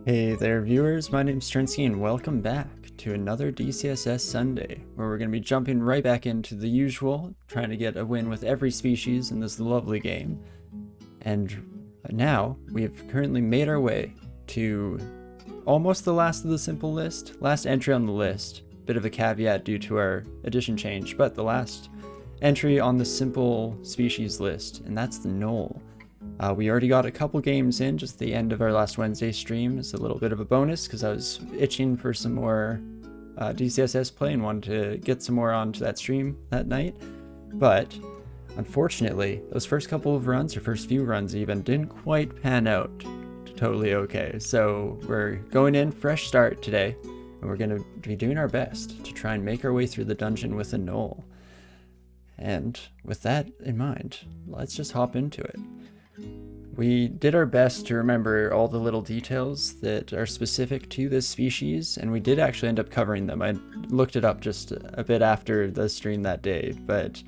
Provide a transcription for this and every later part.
Hey there viewers, my name's Torinski and welcome back to another DCSS Sunday, where we're going to be jumping right back into the usual, trying to get a win with every species in this lovely game. And now, we have currently made our way to almost the last of the simple list, last entry on the list. Bit of a caveat due to our addition change, but the last entry on the simple species list, and that's the Gnoll. We already got a couple games in, just the end of our last Wednesday stream is a little bit of a bonus because I was itching for some more DCSS play and wanted to get some more onto that stream that night. But unfortunately, those first couple of runs, or first few runs even, didn't quite pan out totally okay. So we're going in fresh start today, and we're going to be doing our best to try and make our way through the dungeon with a Gnoll. And with that in mind, let's just hop into it. We did our best to remember all the little details that are specific to this species, and we did actually end up covering them. I looked it up just a bit after the stream that day, but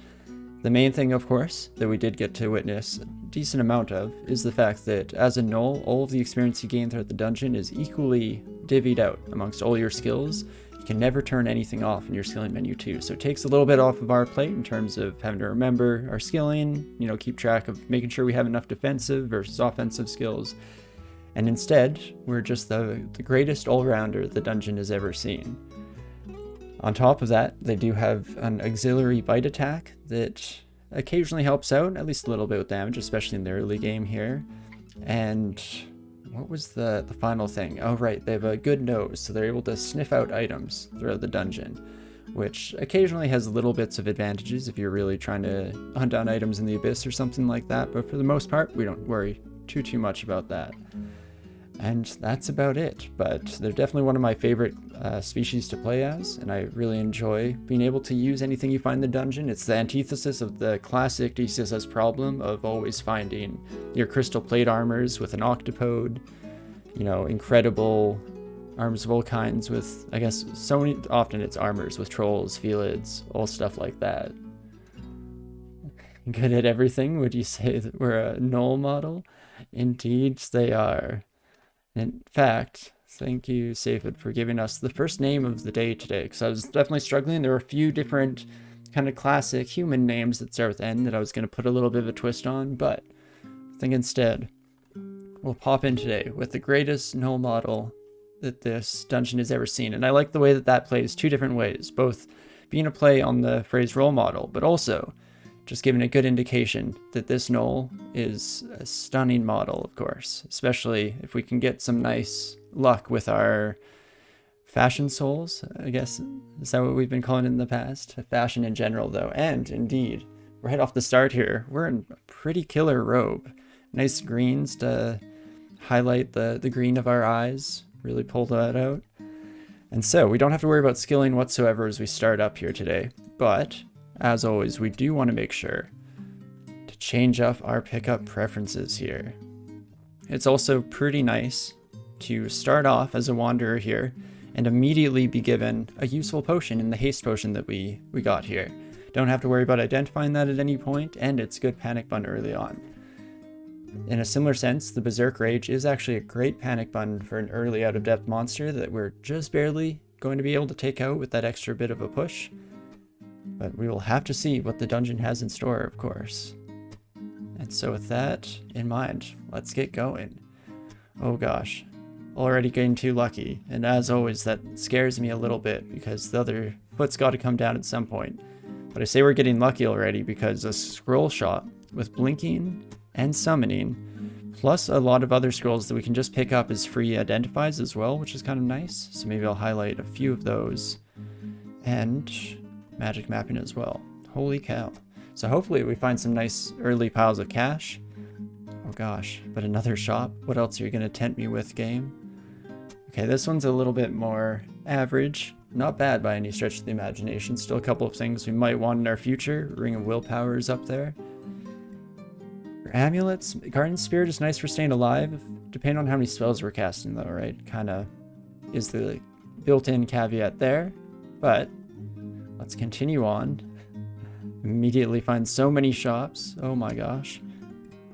the main thing, of course, that we did get to witness a decent amount of is the fact that as a Gnoll, all of the experience you gain throughout the dungeon is equally divvied out amongst all your skills. You can never turn anything off in your skilling menu too, so it takes a little bit off of our plate in terms of having to remember our skilling, keep track of making sure we have enough defensive versus offensive skills, and instead we're just the greatest all-rounder the dungeon has ever seen. On top of that, they do have an auxiliary bite attack that occasionally helps out, at least a little bit with damage, especially in the early game here. And what was the final thing? Oh right, they have a good nose, so they're able to sniff out items throughout the dungeon, which occasionally has little bits of advantages if you're really trying to hunt down items in the abyss or something like that, but for the most part, we don't worry too much about that. And that's about it, but they're definitely one of my favorite species to play as, and I really enjoy being able to use anything you find in the dungeon. It's the antithesis of the classic DCSS problem of always finding your crystal plate armors with an octopode, incredible arms of all kinds with, I guess, so many, often it's armors with trolls, felids, all stuff like that. Good at everything, would you say that we're a Gnoll model? Indeed they are. In fact, thank you, Safed, for giving us the first name of the day today, because I was definitely struggling. There were a few different kind of classic human names that start with N that I was going to put a little bit of a twist on, but I think instead we'll pop in today with the greatest Gnoll model that this dungeon has ever seen. And I like the way that plays two different ways, both being a play on the phrase role model, but also just giving a good indication that this Gnoll is a stunning model, of course, especially if we can get some nice luck with our fashion souls, I guess. Is that what we've been calling it in the past? Fashion in general, though. And indeed, right off the start here, we're in a pretty killer robe. Nice greens to highlight the green of our eyes, really pull that out. And so we don't have to worry about skilling whatsoever as we start up here today, but as always, we do want to make sure to change up our pickup preferences here. It's also pretty nice to start off as a wanderer here and immediately be given a useful potion in the haste potion that we got here. Don't have to worry about identifying that at any point, and it's good panic button early on. In a similar sense, the Berserk Rage is actually a great panic button for an early out-of-depth monster that we're just barely going to be able to take out with that extra bit of a push. But we will have to see what the dungeon has in store, of course. And so with that in mind, let's get going. Oh gosh, already getting too lucky. And as always, that scares me a little bit because the other foot's got to come down at some point. But I say we're getting lucky already because a scroll shop with blinking and summoning, plus a lot of other scrolls that we can just pick up as free identifies as well, which is kind of nice. So maybe I'll highlight a few of those. And magic mapping as well. Holy cow. So hopefully we find some nice early piles of cash. Oh gosh, but another shop? What else are you going to tempt me with, game? Okay, this one's a little bit more average. Not bad by any stretch of the imagination. Still a couple of things we might want in our future. Ring of Willpower is up there. For amulets, Garden Spirit is nice for staying alive, depending on how many spells we're casting though, right? Kinda is the built-in caveat there, but let's continue on. Immediately find so many shops. Oh my gosh.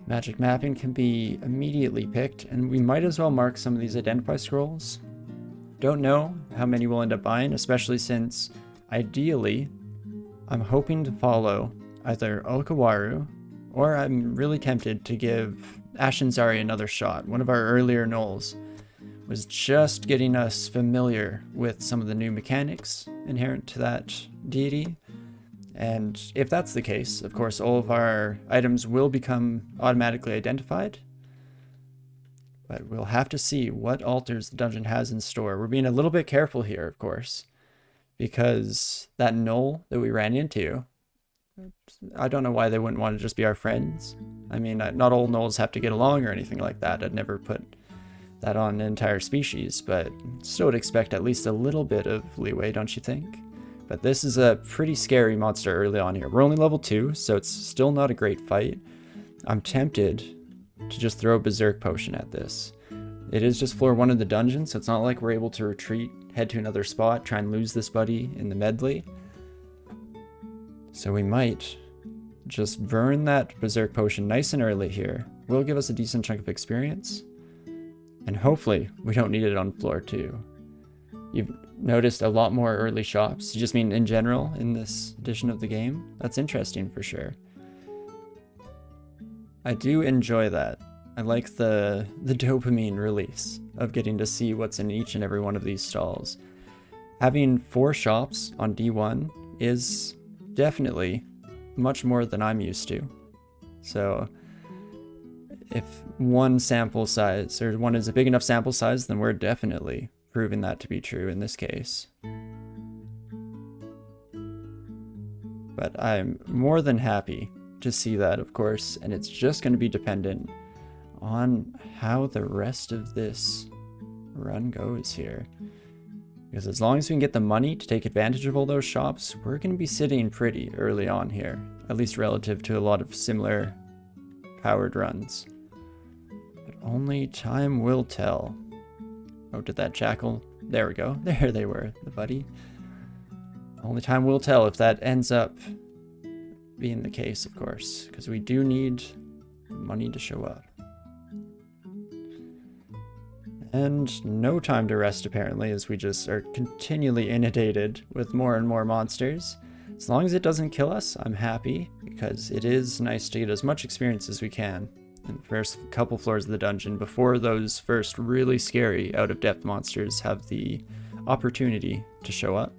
Magic mapping can be immediately picked, and we might as well mark some of these identify scrolls. Don't know how many we'll end up buying, especially since, ideally, I'm hoping to follow either Okawaru, or I'm really tempted to give Ashen Zari another shot. One of our earlier knolls was just getting us familiar with some of the new mechanics inherent to that deity. And if that's the case, of course, all of our items will become automatically identified. But we'll have to see what altars the dungeon has in store. We're being a little bit careful here, of course, because that knoll that we ran into, I don't know why they wouldn't want to just be our friends. I mean, not all knolls have to get along or anything like that. I'd never put that on an entire species, but still would expect at least a little bit of leeway, don't you think? But this is a pretty scary monster early on here. We're only level 2, so it's still not a great fight. I'm tempted to just throw a Berserk Potion at this. It is just floor 1 of the dungeon, so it's not like we're able to retreat, head to another spot, try and lose this buddy in the medley. So we might just burn that Berserk Potion nice and early here. Will give us a decent chunk of experience. And hopefully we don't need it on floor 2. You've noticed a lot more early shops. You just mean in general in this edition of the game? That's interesting for sure. I do enjoy that. I like the dopamine release of getting to see what's in each and every one of these stalls. Having 4 shops on D1 is definitely much more than I'm used to. So if one sample size, or one is a big enough sample size, then we're definitely proving that to be true in this case. But I'm more than happy to see that, of course, and it's just going to be dependent on how the rest of this run goes here. Because as long as we can get the money to take advantage of all those shops, we're going to be sitting pretty early on here, at least relative to a lot of similar powered runs. But only time will tell. Oh, did that jackal? There we go. There they were, the buddy. Only time will tell if that ends up being the case, of course, because we do need money to show up. And no time to rest, apparently, as we just are continually inundated with more and more monsters. As long as it doesn't kill us, I'm happy, because it is nice to get as much experience as we can in the first couple floors of the dungeon before those first really scary out-of-depth monsters have the opportunity to show up.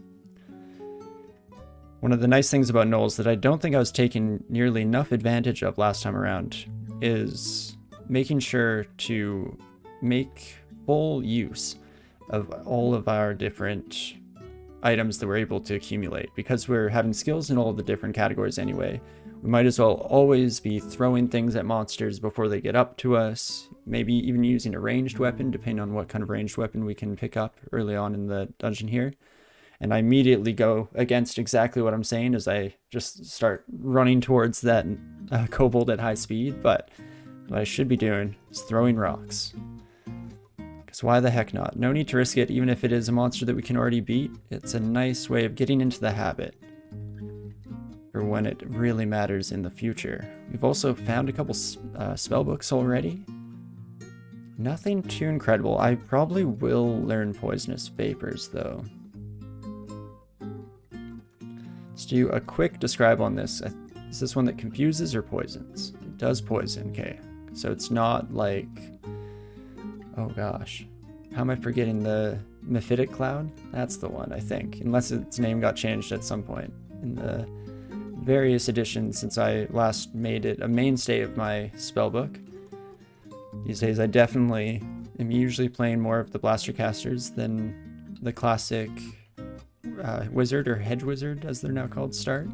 One of the nice things about gnolls that I don't think I was taking nearly enough advantage of last time around is making sure to make full use of all of our different items that we're able to accumulate. Because we're having skills in all of the different categories anyway, we might as well always be throwing things at monsters before they get up to us, maybe even using a ranged weapon, depending on what kind of ranged weapon we can pick up early on in the dungeon here. And I immediately go against exactly what I'm saying as I just start running towards that kobold at high speed, but what I should be doing is throwing rocks. Because why the heck not? No need to risk it, even if it is a monster that we can already beat. It's a nice way of getting into the habit for when it really matters in the future. We've also found a couple spell books already. Nothing too incredible. I probably will learn Poisonous Vapors, though. Let's do a quick describe on this. Is this one that confuses or poisons? It does poison, okay. So it's not like... Oh gosh. How am I forgetting the Mephitic Cloud? That's the one, I think. Unless its name got changed at some point in the various editions since I last made it a mainstay of my spellbook. These days I definitely am usually playing more of the Blaster Casters than the classic Wizard or Hedge Wizard, as they're now called, start.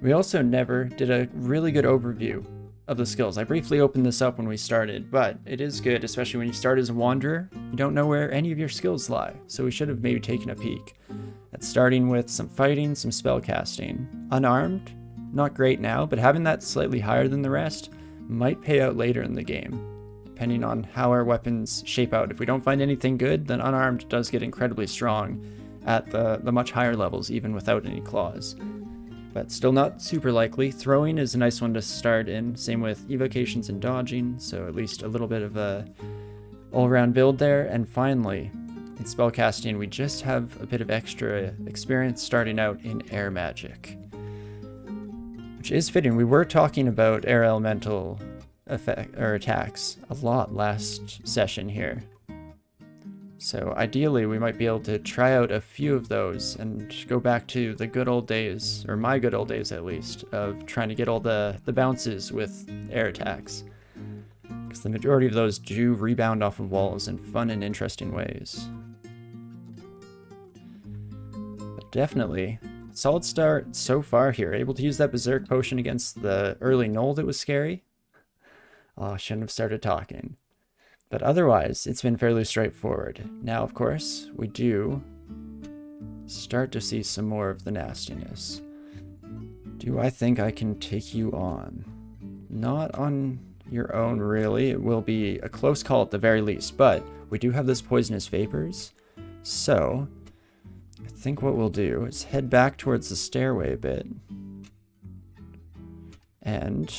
We also never did a really good overview of the skills. I briefly opened this up when we started, but it is good, especially when you start as a Wanderer. You don't know where any of your skills lie, so we should have maybe taken a peek at starting with some fighting, some spell casting. Unarmed, not great now, but having that slightly higher than the rest might pay out later in the game, depending on how our weapons shape out. If we don't find anything good, then unarmed does get incredibly strong at the much higher levels, even without any claws. but still not super likely. Throwing is a nice one to start in. Same with evocations and dodging, so at least a little bit of a all-around build there. And finally, in spellcasting, we just have a bit of extra experience starting out in air magic, which is fitting. We were talking about air elemental effect or attacks a lot last session here. So ideally, we might be able to try out a few of those and go back to the good old days, or my good old days at least, of trying to get all the bounces with air attacks. Because the majority of those do rebound off of walls in fun and interesting ways. But definitely, solid start so far here. Able to use that Berserk potion against the early Gnoll that was scary. Oh, I shouldn't have started talking. But otherwise, it's been fairly straightforward. Now, of course, we do start to see some more of the nastiness. Do I think I can take you on? Not on your own, really. It will be a close call at the very least, but we do have this poisonous vapors. So, I think what we'll do is head back towards the stairway a bit and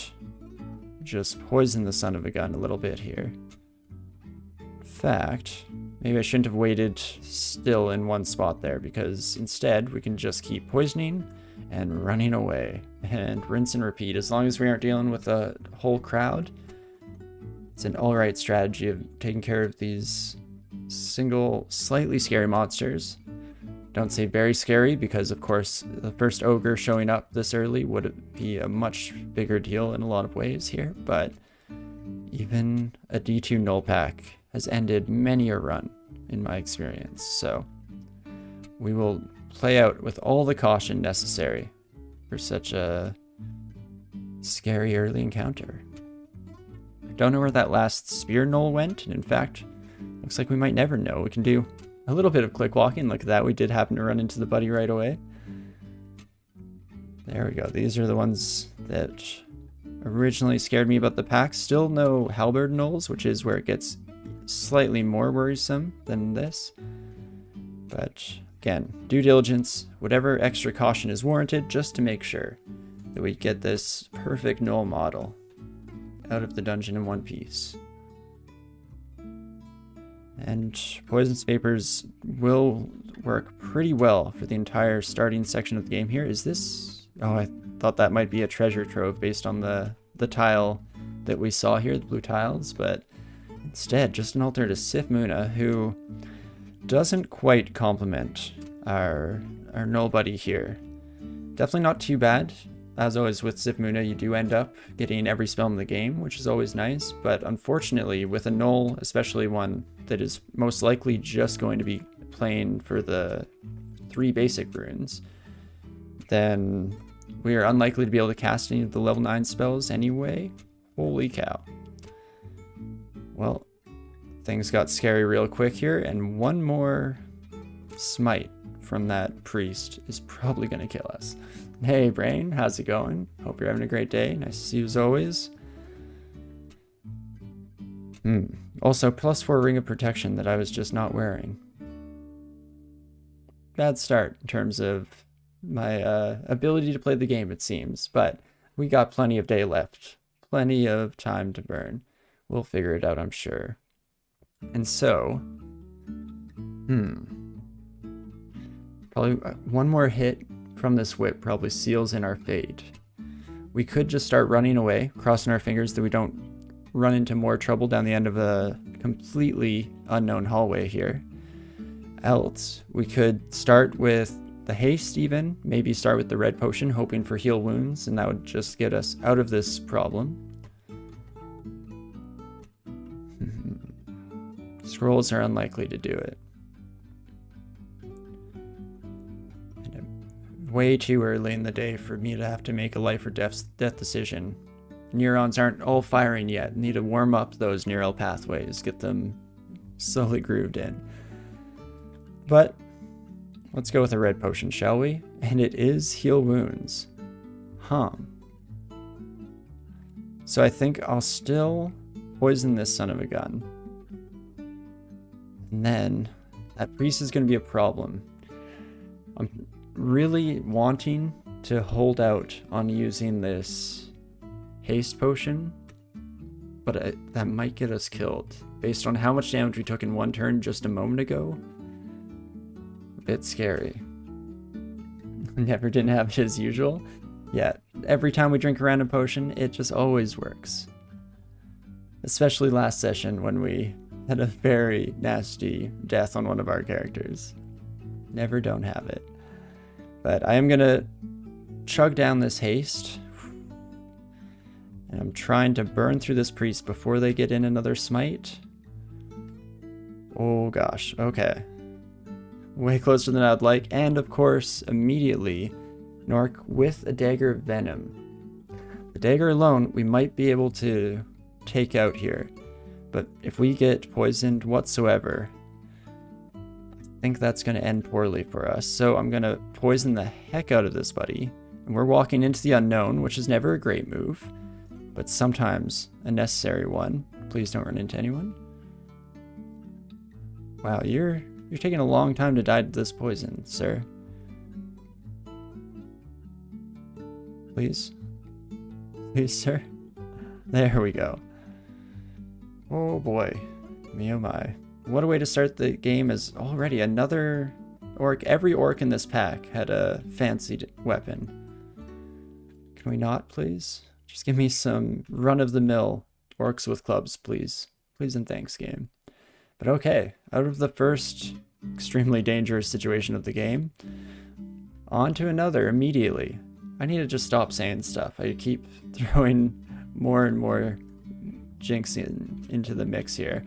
just poison the son of a gun a little bit here. Fact, maybe I shouldn't have waited still in one spot there, because instead we can just keep poisoning and running away and rinse and repeat. As long as we aren't dealing with a whole crowd, it's an alright strategy of taking care of these single slightly scary monsters. Don't say very scary, because of course the first ogre showing up this early would be a much bigger deal in a lot of ways here, but even a D2 Gnoll pack has ended many a run in my experience, so we will play out with all the caution necessary for such a scary early encounter. I don't know where that last spear Gnoll went, and in fact, looks like we might never know. We can do a little bit of click walking. Look at that, we did happen to run into the buddy right away. There we go. These are the ones that originally scared me about the pack. Still no halberd Gnolls, which is where it gets slightly more worrisome than this. But again, due diligence, whatever extra caution is warranted, just to make sure that we get this perfect Gnoll model out of the dungeon in one piece. And poisonous vapors will work pretty well for the entire starting section of the game here. Is this... oh, I thought that might be a treasure trove based on the tile that we saw here, the blue tiles, but instead, just an altar to Sigmund, who doesn't quite complement our Gnoll buddy here. Definitely not too bad. As always with Sigmund, you do end up getting every spell in the game, which is always nice, but unfortunately with a Gnoll, especially one that is most likely just going to be playing for the 3 basic runes, then we are unlikely to be able to cast any of the level 9 spells anyway. Holy cow. Well, things got scary real quick here, and one more smite from that priest is probably going to kill us. Hey Brain, how's it going? Hope you're having a great day. Nice to see you as always. Also, +4 ring of protection that I was just not wearing. Bad start in terms of my ability to play the game, it seems, but we got plenty of day left. Plenty of time to burn. We'll figure it out, I'm sure. And so, probably one more hit from this whip probably seals in our fate. We could just start running away, crossing our fingers that we don't run into more trouble down the end of a completely unknown hallway here. Else, we could start with the haste even, maybe start with the red potion, hoping for heal wounds, and that would just get us out of this problem. Scrolls are unlikely to do it. Way too early in the day for me to have to make a life or death decision. Neurons aren't all firing yet. Need to warm up those neural pathways, get them slowly grooved in. But let's go with a red potion, shall we? And it is heal wounds. So I think I'll still poison this son of a gun. And then that priest is going to be a problem. I'm really wanting to hold out on using this haste potion, but that might get us killed. Based on how much damage we took in one turn just a moment ago, a bit scary. Never didn't have it as usual. Yeah, every time we drink a random potion, it just always works. Especially last session when we had a very nasty death on one of our characters. Never don't have it. But I am gonna chug down this haste. And I'm trying to burn through this priest before they get in another smite. Oh gosh, okay. Way closer than I'd like. And of course, immediately, an orc with a dagger of venom. The dagger alone, we might be able to take out here. But if we get poisoned whatsoever, I think that's going to end poorly for us. So I'm going to poison the heck out of this buddy. And we're walking into the unknown, which is never a great move, but sometimes a necessary one. Please don't run into anyone. Wow, you're taking a long time to die to this poison, sir. Please? Please, sir? There we go. Oh boy. Me oh my. What a way to start the game is already another orc. Every orc in this pack had a fancy weapon. Can we not, please? Just give me some run-of-the-mill orcs with clubs, please. Please and thanks, game. But okay, out of the first extremely dangerous situation of the game, on to another immediately. I need to just stop saying stuff. I keep throwing more and more jinx into the mix here.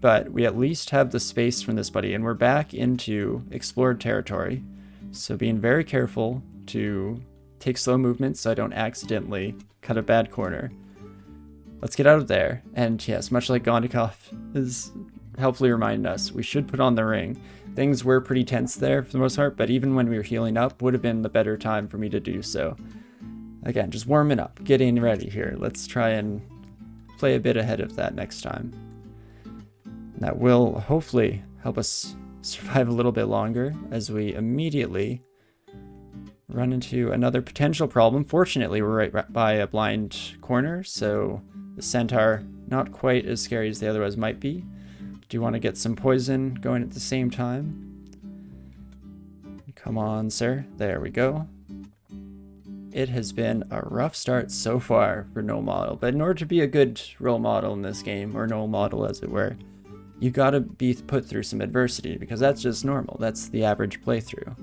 But we at least have the space from this buddy, and we're back into explored territory. So being very careful to take slow movements so I don't accidentally cut a bad corner. Let's get out of there. And yes, much like Gondikov is helpfully reminding us, we should put on the ring. Things were pretty tense there for the most part, but even when we were healing up, would have been the better time for me to do so. Again, just warming up, getting ready here. Let's try and play a bit ahead of that next time. That will hopefully help us survive a little bit longer as we immediately run into another potential problem. Fortunately, we're right by a blind corner, so the centaur not quite as scary as they otherwise might be. Do you want to get some poison going at the same time? Come on, sir. There we go. It has been a rough start so far for Gnoll model, but in order to be a good role model in this game, or Gnoll model as it were, you gotta be put through some adversity, because that's just normal. That's the average playthrough.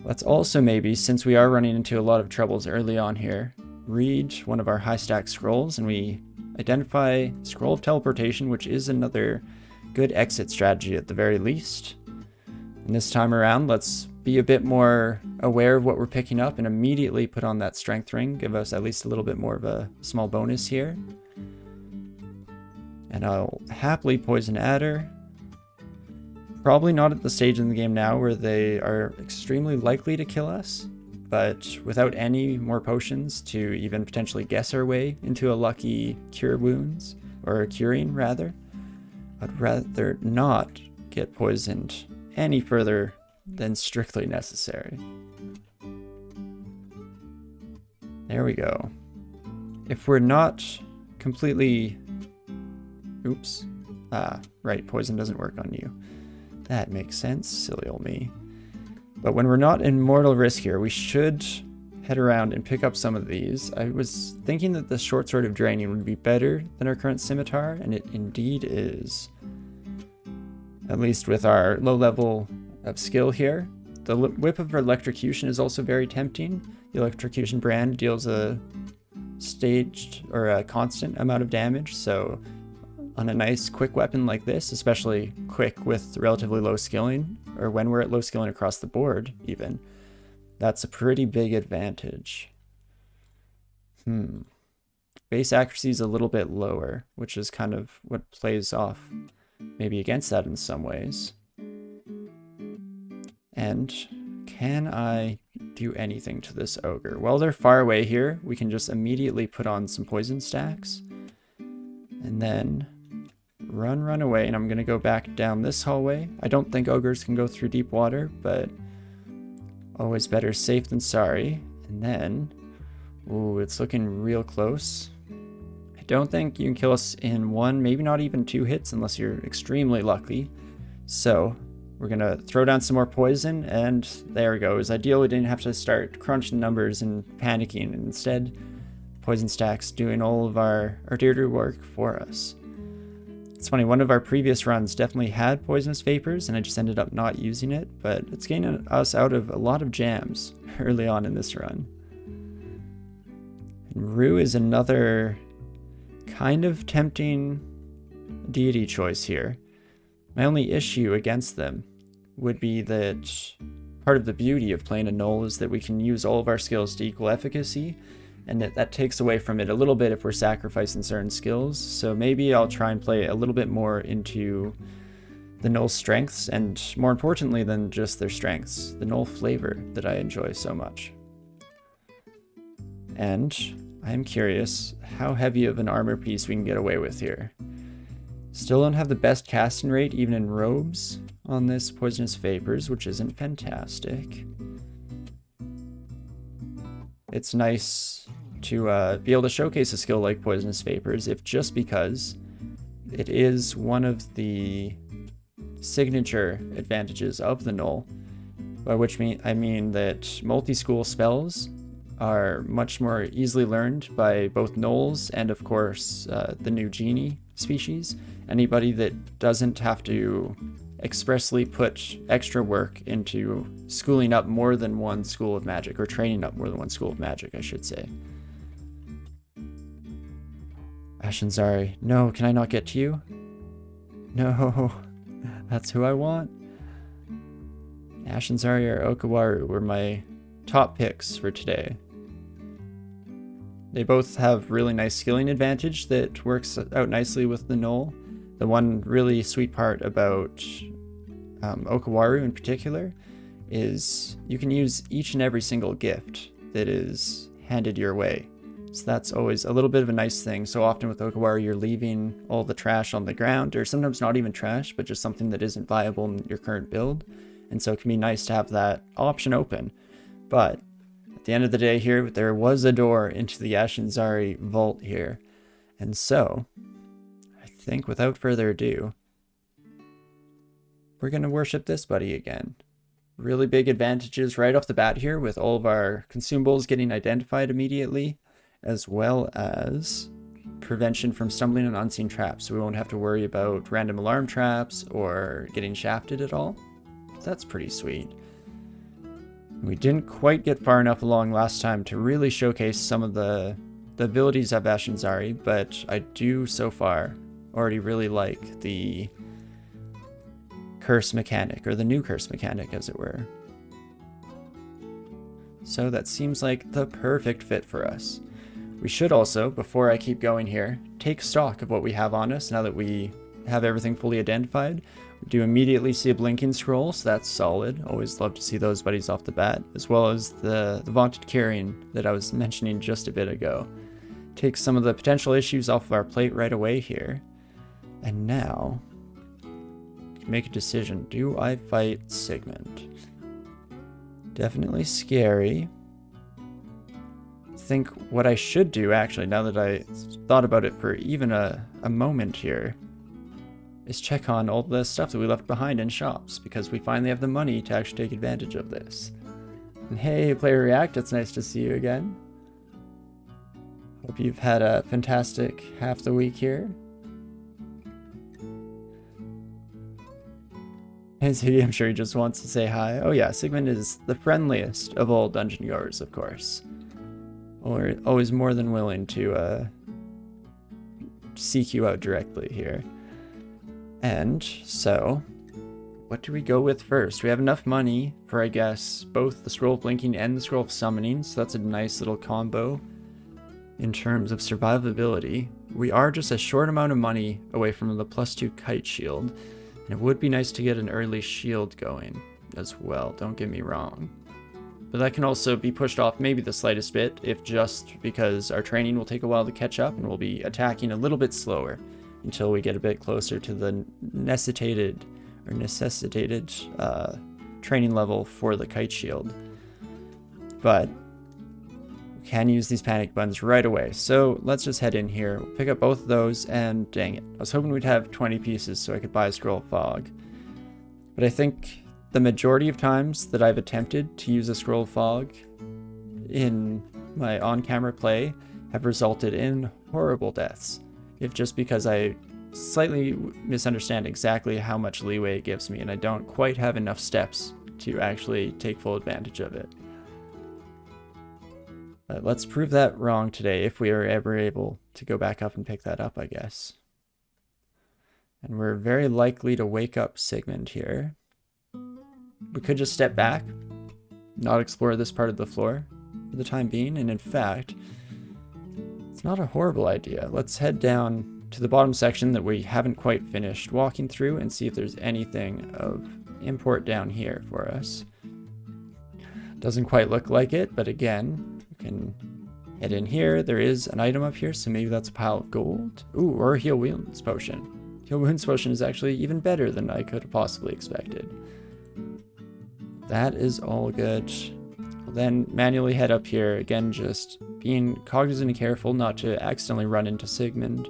Let's also maybe, since we are running into a lot of troubles early on here, read one of our high stack scrolls, and we identify Scroll of Teleportation, which is another good exit strategy at the very least. And this time around, let's be a bit more aware of what we're picking up and immediately put on that strength ring, give us at least a little bit more of a small bonus here. And I'll happily poison Adder. Probably not at the stage in the game now where they are extremely likely to kill us, but without any more potions to even potentially guess our way into a lucky cure wounds, or curing rather, I'd rather not get poisoned any further than strictly necessary. There we go. If we're not completely... Oops. Ah, right, poison doesn't work on you. That makes sense, silly old me. But when we're not in mortal risk here, we should head around and pick up some of these. I was thinking that the short sword of draining would be better than our current scimitar, and it indeed is. At least with our low level of skill here. The whip of electrocution is also very tempting. The electrocution brand deals a staged or a constant amount of damage, so on a nice quick weapon like this, especially quick with relatively low skilling, or when we're at low skilling across the board even, that's a pretty big advantage. Base accuracy is a little bit lower, which is kind of what plays off maybe against that in some ways. And can I do anything to this ogre? Well, they're far away here. We can just immediately put on some poison stacks and then run away. And I'm going to go back down this hallway. I don't think ogres can go through deep water, but Always better safe than sorry. And then, ooh, it's looking real close. I don't think you can kill us in 1, maybe not even 2 hits unless you're extremely lucky. So we're gonna throw down some more poison, and there it goes. Ideally, we didn't have to start crunching numbers and panicking, and instead, poison stacks doing all of our dirty work for us. It's funny, one of our previous runs definitely had poisonous vapors, and I just ended up not using it, but it's getting us out of a lot of jams early on in this run. And Rue is another kind of tempting deity choice here. My only issue against them would be that part of the beauty of playing a Gnoll is that we can use all of our skills to equal efficacy, and that takes away from it a little bit if we're sacrificing certain skills. So maybe I'll try and play a little bit more into the Gnoll's strengths, and more importantly than just their strengths, the Gnoll flavor that I enjoy so much. And I'm curious how heavy of an armor piece we can get away with here. Still don't have the best casting rate even in robes on this poisonous vapors, which isn't fantastic. It's nice to be able to showcase a skill like poisonous vapors, if just because it is one of the signature advantages of the Gnoll, by which I mean that multi-school spells are much more easily learned by both Gnolls and, of course, the new genie species. Anybody that doesn't have to expressly put extra work into schooling up more than one school of magic, or training up more than one school of magic, I should say. Ashinzari, no, can I not get to you? No, that's who I want. Ashinzari or Okawaru were my top picks for today. They both have really nice skilling advantage that works out nicely with the Gnoll. The one really sweet part about Okawaru in particular is you can use each and every single gift that is handed your way. So that's always a little bit of a nice thing. So often with Okawaru, you're leaving all the trash on the ground, or sometimes not even trash, but just something that isn't viable in your current build. And so it can be nice to have that option open. But at the end of the day here, there was a door into the Ashinzari vault here. And so I think without further ado, we're going to worship this buddy again. Really big advantages right off the bat here with all of our consumables getting identified immediately, as well as prevention from stumbling on unseen traps. So we won't have to worry about random alarm traps or getting shafted at all. That's pretty sweet. We didn't quite get far enough along last time to really showcase some of the abilities of Ashinzari, but I do so far already really like the curse mechanic, or the new curse mechanic as it were. So that seems like the perfect fit for us. We should also, before I keep going here, take stock of what we have on us now that we have everything fully identified. We do immediately see a blinking scroll, so that's solid. Always love to see those buddies off the bat, as well as the vaunted carrying that I was mentioning just a bit ago. Take some of the potential issues off of our plate right away here. And now, make a decision. Do I fight Sigmund? Definitely scary. I think what I should do, actually, now that I thought about it for even a moment here, is check on all the stuff that we left behind in shops, because we finally have the money to actually take advantage of this. And hey, Player React, it's nice to see you again. Hope you've had a fantastic half the week here. I'm sure he just wants to say hi. Oh yeah, Sigmund is the friendliest of all dungeon goers, of course. Or always more than willing to seek you out directly here. And so, what do we go with first? We have enough money for, I guess, both the Scroll of Blinking and the Scroll of Summoning, so that's a nice little combo in terms of survivability. We are just a short amount of money away from the +2 kite shield, and it would be nice to get an early shield going as well, don't get me wrong. But that can also be pushed off maybe the slightest bit, if just because our training will take a while to catch up and we'll be attacking a little bit slower until we get a bit closer to the necessitated training level for the kite shield. but we can use these panic buttons right away. So let's just head in here, pick up both of those, and dang it. I was hoping we'd have 20 pieces so I could buy a scroll of fog. But I think the majority of times that I've attempted to use a scroll of fog in my on-camera play have resulted in horrible deaths. If just because I slightly misunderstand exactly how much leeway it gives me and I don't quite have enough steps to actually take full advantage of it. But let's prove that wrong today if we are ever able to go back up and pick that up, I guess. And we're very likely to wake up Sigmund here. We could just step back, not explore this part of the floor for the time being, and in fact, it's not a horrible idea. Let's head down to the bottom section that we haven't quite finished walking through and see if there's anything of import down here for us. Doesn't quite look like it, but again, we can head in here. There is an item up here, so maybe that's a pile of gold. Ooh, or a heal wounds potion. Heal wounds potion is actually even better than I could have possibly expected. That is all good. We'll then manually head up here, again just being cognizant and careful not to accidentally run into Sigmund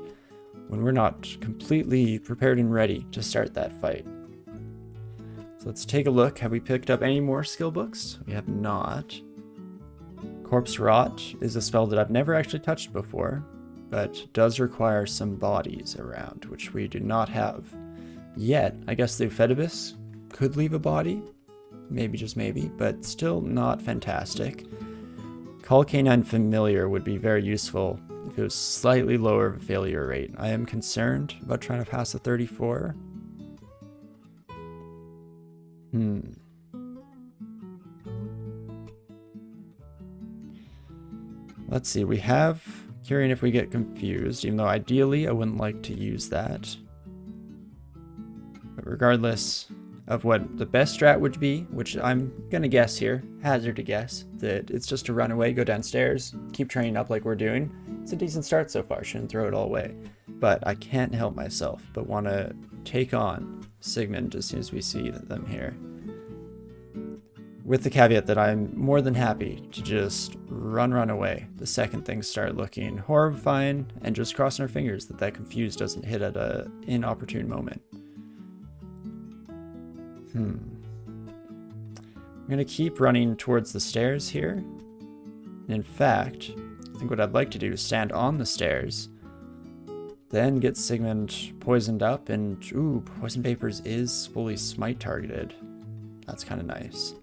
when we're not completely prepared and ready to start that fight. So let's take a look. Have we picked up any more skill books? We have not. Corpse Rot is a spell that I've never actually touched before, but does require some bodies around, which we do not have yet. I guess the Euphetabus could leave a body, maybe, just maybe, but still not fantastic. Call Canine Familiar would be very useful if it was slightly lower of a failure rate. I am concerned about trying to pass a 34. Let's see, we have Curing if we get confused, even though ideally I wouldn't like to use that. But regardless of what the best strat would be, which I'm gonna guess here, hazard a guess, that it's just to run away, go downstairs, keep training up like we're doing. It's a decent start so far, shouldn't throw it all away. But I can't help myself but want to take on Sigmund as soon as we see them here. With the caveat that I'm more than happy to just run away the second things start looking horrifying, and just crossing our fingers that that confuse doesn't hit at an inopportune moment. I'm gonna keep running towards the stairs here. In fact, I think what I'd like to do is stand on the stairs, then get Sigmund poisoned up, and ooh, Poison Vapors is fully smite targeted. That's kind of nice.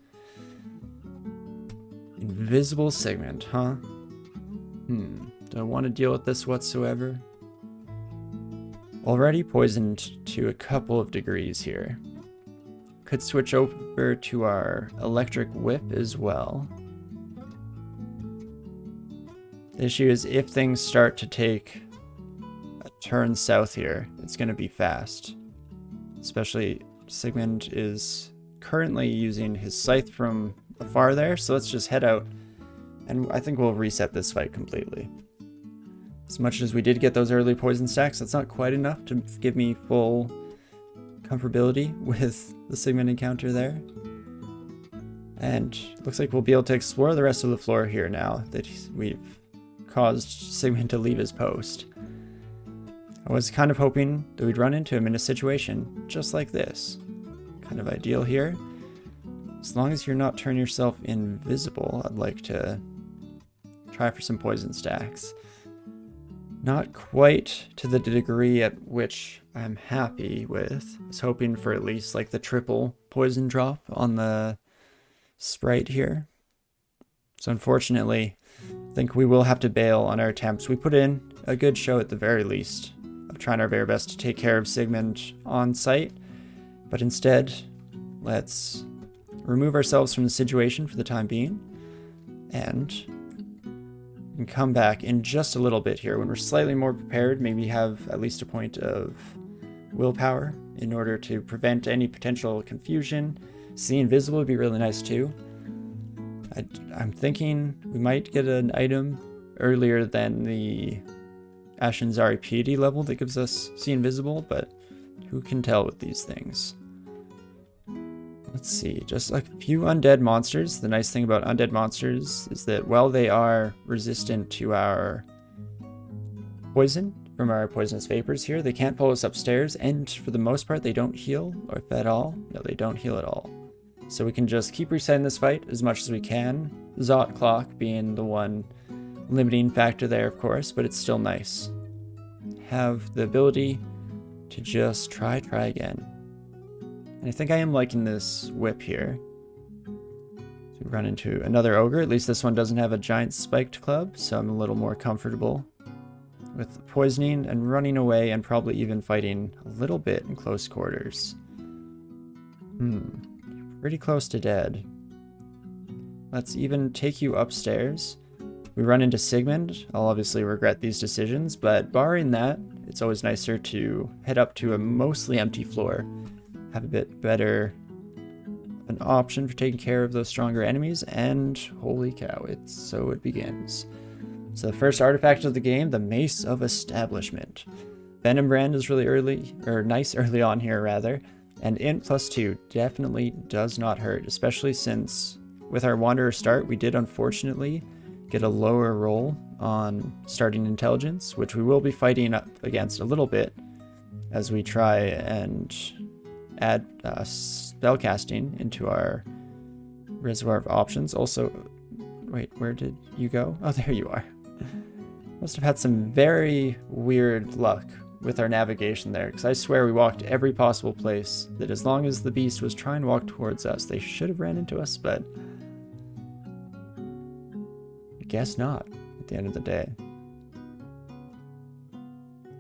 Invisible Sigmund, huh? Don't want to deal with this whatsoever. Already poisoned to a couple of degrees here. Could switch over to our electric whip as well. The issue is if things start to take a turn south here, it's going to be fast. Especially Sigmund is currently using his scythe from afar there, so let's just head out and I think we'll reset this fight completely. As much as we did get those early poison stacks, that's not quite enough to give me full comfortability with the Sigmund encounter there. And looks like we'll be able to explore the rest of the floor here now that we've caused Sigmund to leave his post. I was kind of hoping that we'd run into him in a situation just like this. Kind of ideal here. As long as you're not turning yourself invisible, I'd like to try for some poison stacks. Not quite to the degree at which I'm happy with. I was hoping for at least like the triple poison drop on the sprite here. So unfortunately, I think we will have to bail on our attempts. We put in a good show at the very least of trying our very best to take care of Sigmund on site, but instead, let's remove ourselves from the situation for the time being, and we can come back in just a little bit here when we're slightly more prepared, maybe have at least a point of willpower in order to prevent any potential confusion. See invisible would be really nice too. I'm thinking we might get an item earlier than the Ashen's piety level that gives us see invisible, but who can tell with these things. Let's see, just a few undead monsters. The nice thing about undead monsters is that while they are resistant to our poison from our poisonous vapors here, they can't pull us upstairs, and for the most part they don't heal, or if at all. No, they don't heal at all. So we can just keep resetting this fight as much as we can. Zot clock being the one limiting factor there, of course, but it's still nice. Have the ability to just try again. And I think I am liking this whip here. So we run into another ogre. At least this one doesn't have a giant spiked club, so I'm a little more comfortable with poisoning and running away, and probably even fighting a little bit in close quarters. Pretty close to dead. Let's even take you upstairs. We run into Sigmund. I'll obviously regret these decisions, but barring that, it's always nicer to head up to a mostly empty floor. Have a bit better an option for taking care of those stronger enemies, and holy cow, it begins. So the first artifact of the game, the Mace of Establishment. Venom Brand is really nice early on here rather, and int +2 definitely does not hurt, especially since with our Wanderer start, we did unfortunately get a lower roll on starting intelligence, which we will be fighting up against a little bit as we try and add spellcasting into our reservoir of options. Also, wait, where did you go? Oh, there you are. Must have had some very weird luck with our navigation there, because I swear we walked every possible place that as long as the beast was trying to walk towards us, they should have ran into us, but I guess not at the end of the day.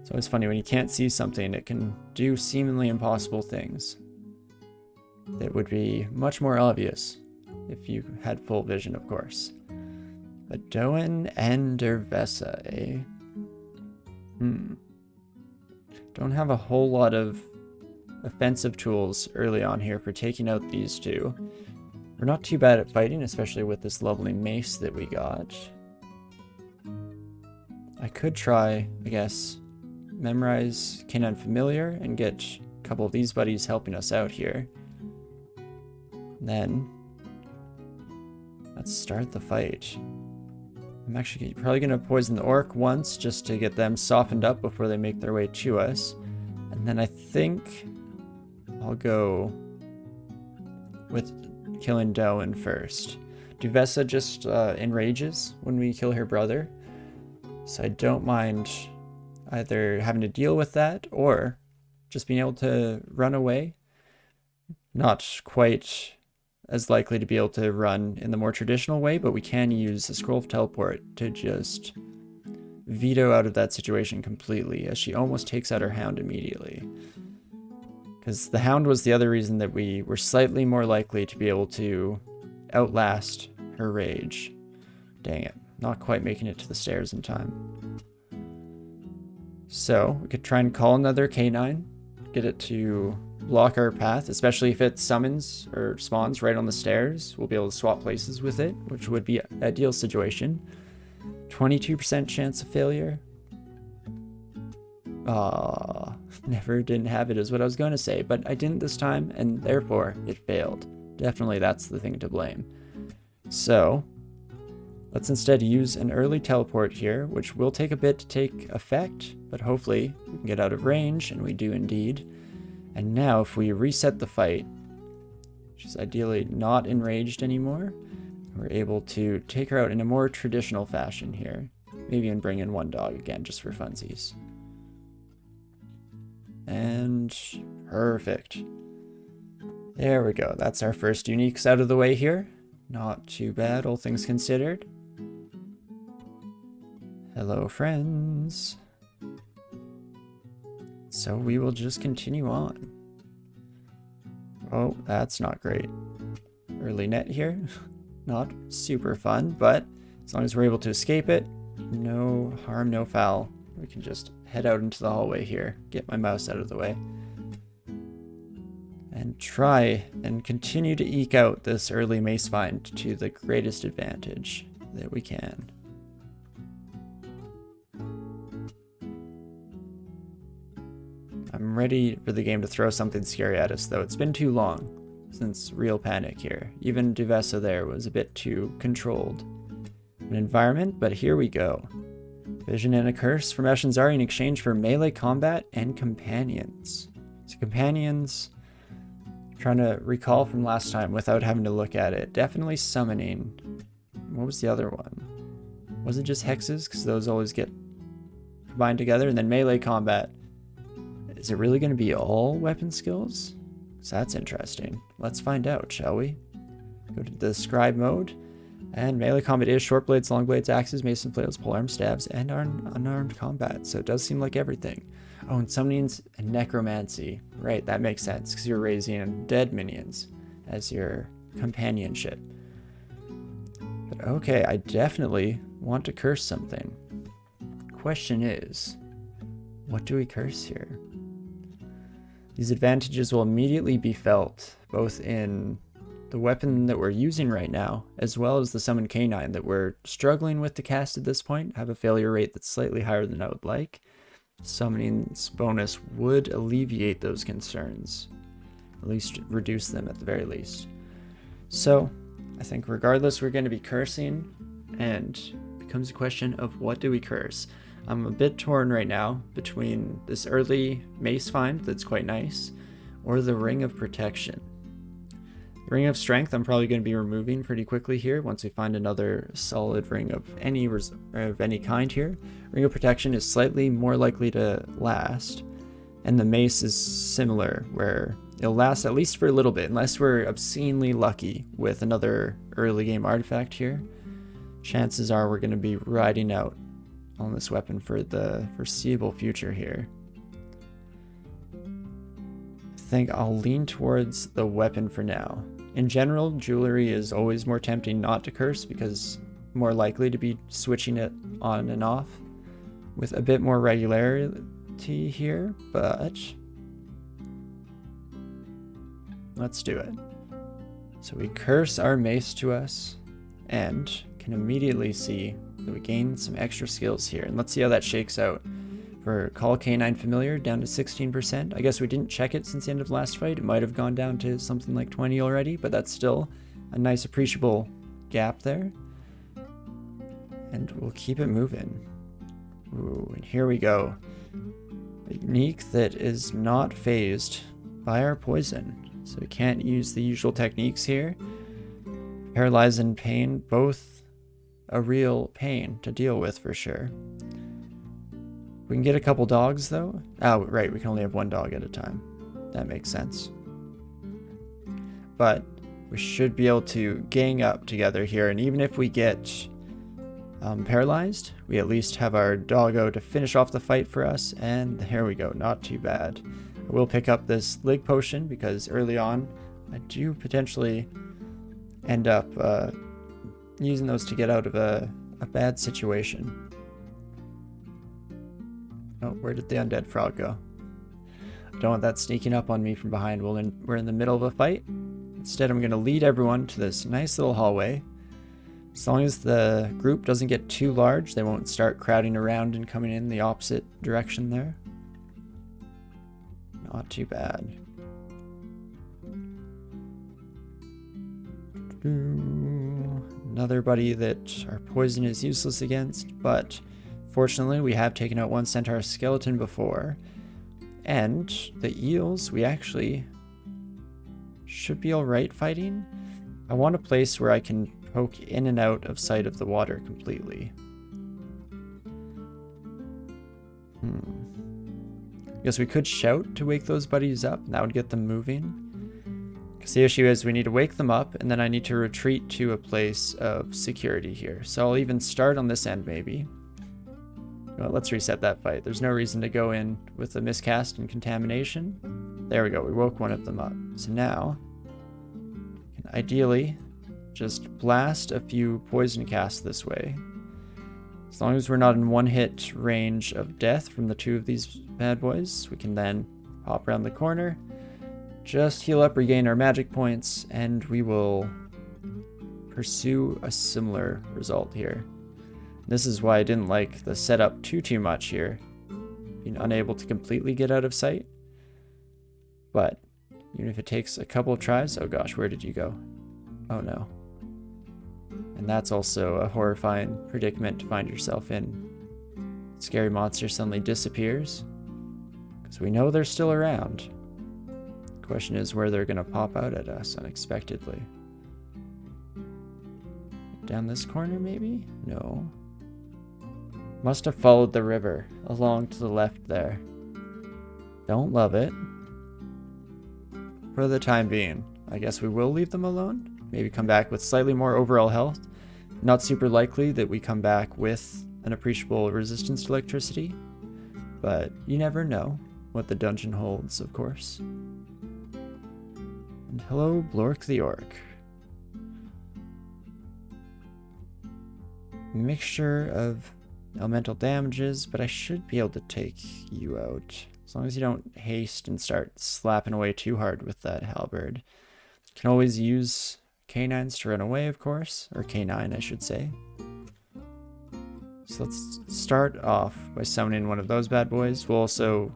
It's always funny when you can't see something, it can do seemingly impossible things that would be much more obvious if you had full vision, of course. Adoan and Dervesa, eh? Don't have a whole lot of offensive tools early on here for taking out these two. We're not too bad at fighting, especially with this lovely mace that we got. I could try, I guess, memorize Canine Familiar and get a couple of these buddies helping us out here. Then, let's start the fight. I'm actually probably going to poison the orc once just to get them softened up before they make their way to us. And then I think I'll go with killing Doan first. Duvessa just enrages when we kill her brother, so I don't mind either having to deal with that or just being able to run away. Not quite as likely to be able to run in the more traditional way, but we can use a scroll of teleport to just veto out of that situation completely, as she almost takes out her hound immediately. Because the hound was the other reason that we were slightly more likely to be able to outlast her rage. Dang it, not quite making it to the stairs in time. So we could try and call another canine, get it to block our path, especially if it summons or spawns right on the stairs. We'll be able to swap places with it, which would be an ideal situation. 22% chance of failure. Never didn't have it is what I was going to say, but I didn't this time, and therefore it failed. Definitely that's the thing to blame. So let's instead use an early teleport here, which will take a bit to take effect, but hopefully we can get out of range, and we do indeed. And now if we reset the fight, which is ideally not enraged anymore, we're able to take her out in a more traditional fashion here. Maybe even bring in one dog again, just for funsies. And perfect. There we go. That's our first uniques out of the way here. Not too bad, all things considered. Hello, friends. So we will just continue on. Oh, that's not great. Early net here. Not super fun, but as long as we're able to escape it, no harm, no foul. We can just head out into the hallway here, get my mouse out of the way, and try and continue to eke out this early mace find to the greatest advantage that we can. I'm ready for the game to throw something scary at us, though. It's been too long. since real panic here. Even Duvessa there was a bit too controlled. An environment, but here we go. Vision and a curse from Eshinzari in exchange for melee combat and companions. So companions, trying to recall from last time without having to look at it. Definitely summoning. What was the other one? Was it just hexes? Because those always get combined together. And then melee combat. Is it really going to be all weapon skills? So that's interesting. Let's find out, shall we? Go to the scribe mode. And melee combat is short blades, long blades, axes, mason flails, polearm stabs, and unarmed combat. So it does seem like everything. Oh, and summonings and necromancy. Right, that makes sense, because you're raising dead minions as your companionship. But okay, I definitely want to curse something. Question is, what do we curse here? These advantages will immediately be felt, both in the weapon that we're using right now, as well as the summon canine that we're struggling with to cast at this point, have a failure rate that's slightly higher than I would like. Summoning's bonus would alleviate those concerns, at least reduce them at the very least. So I think regardless, we're going to be cursing, and it becomes a question of what do we curse. I'm a bit torn right now between this early mace find that's quite nice, or the Ring of Protection. The Ring of Strength I'm probably going to be removing pretty quickly here once we find another solid ring of any kind here. Ring of Protection is slightly more likely to last, and the mace is similar, where it'll last at least for a little bit, unless we're obscenely lucky with another early game artifact here. Chances are we're going to be riding out on this weapon for the foreseeable future here. I think I'll lean towards the weapon for now. In general, jewelry is always more tempting not to curse because more likely to be switching it on and off with a bit more regularity here, but let's do it. So we curse our mace to us and can immediately see that we gain some extra skills here. And let's see how that shakes out. For Call Canine Familiar, down to 16%. I guess we didn't check it since the end of the last fight. It might have gone down to something like 20 already, but that's still a nice appreciable gap there. And we'll keep it moving. Ooh, and here we go. A unique that is not phased by our poison. So we can't use the usual techniques here. Paralyze and pain, both a real pain to deal with for sure. We can get a couple dogs though. Oh, right, we can only have one dog at a time. That makes sense. But we should be able to gang up together here, and even if we get paralyzed, we at least have our doggo to finish off the fight for us, and there we go, not too bad. I will pick up this lig potion because early on I do potentially end up using those to get out of a bad situation. Oh, where did the undead frog go? I don't want that sneaking up on me from behind. Well, we're in the middle of a fight. Instead, I'm going to lead everyone to this nice little hallway. As long as the group doesn't get too large, they won't start crowding around and coming in the opposite direction there. Not too bad. Another buddy that our poison is useless against, but fortunately we have taken out one centaur skeleton before, and the eels we actually should be alright fighting. I want a place where I can poke in and out of sight of the water completely. I guess we could shout to wake those buddies up, and that would get them moving. Because the issue is we need to wake them up, and then I need to retreat to a place of security here. So I'll even start on this end maybe. Well, let's reset that fight. There's no reason to go in with a miscast and contamination. There we go, we woke one of them up. So now, we can ideally just blast a few poison casts this way. As long as we're not in one hit range of death from the two of these bad boys, we can then pop around the corner, just heal up, regain our magic points, and we will pursue a similar result here. This is why I didn't like the setup too much here, being unable to completely get out of sight. But Even if it takes a couple of tries. Oh gosh, where did you go? Oh no. And that's also a horrifying predicament to find yourself in. Scary monster suddenly disappears. Because we know they're still around. The question is where they're going to pop out at us unexpectedly. Down this corner maybe? No. Must have followed the river along to the left there. Don't love it. For the time being, I guess we will leave them alone. Maybe come back with slightly more overall health. Not super likely that we come back with an appreciable resistance to electricity, but you never know what the dungeon holds, of course. And hello, Blork the Orc. Mixture of elemental damages, but I should be able to take you out. As long as you don't haste and start slapping away too hard with that halberd. Can always use canines to run away, of course. Or canine, I should say. So let's start off by summoning one of those bad boys. We'll also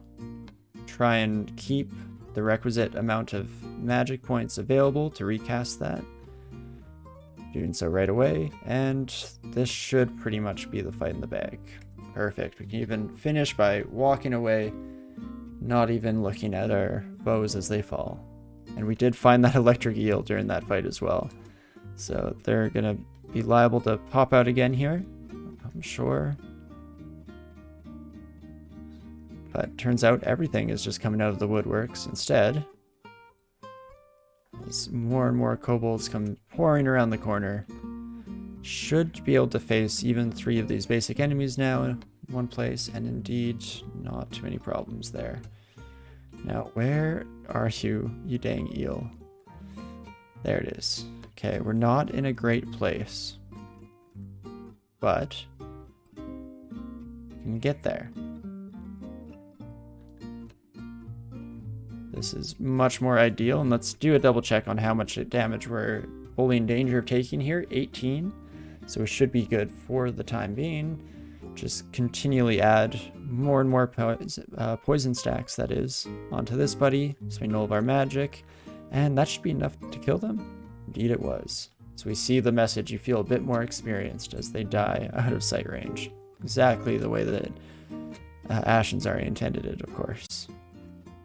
try and keep the requisite amount of magic points available to recast that. Doing so right away, and this should pretty much be the fight in the bag. Perfect. We can even finish by walking away, not even looking at our foes as they fall. And we did find that electric eel during that fight as well. So they're gonna be liable to pop out again here, I'm sure. But turns out everything is just coming out of the woodworks instead. As more and more kobolds come pouring around the corner. Should be able to face even 3 of these basic enemies now in one place, and indeed not too many problems there. Now, where are you, you dang eel? There it is. Okay, we're not in a great place, but we can get there. This is much more ideal, and let's do a double check on how much damage we're fully in danger of taking here. 18, so it should be good for the time being. Just continually add more and more poison stacks, that is, onto this buddy, so we null our magic, and that should be enough to kill them. Indeed it was. So we see the message, you feel a bit more experienced as they die out of sight range. Exactly the way that Ashen's already intended it, of course.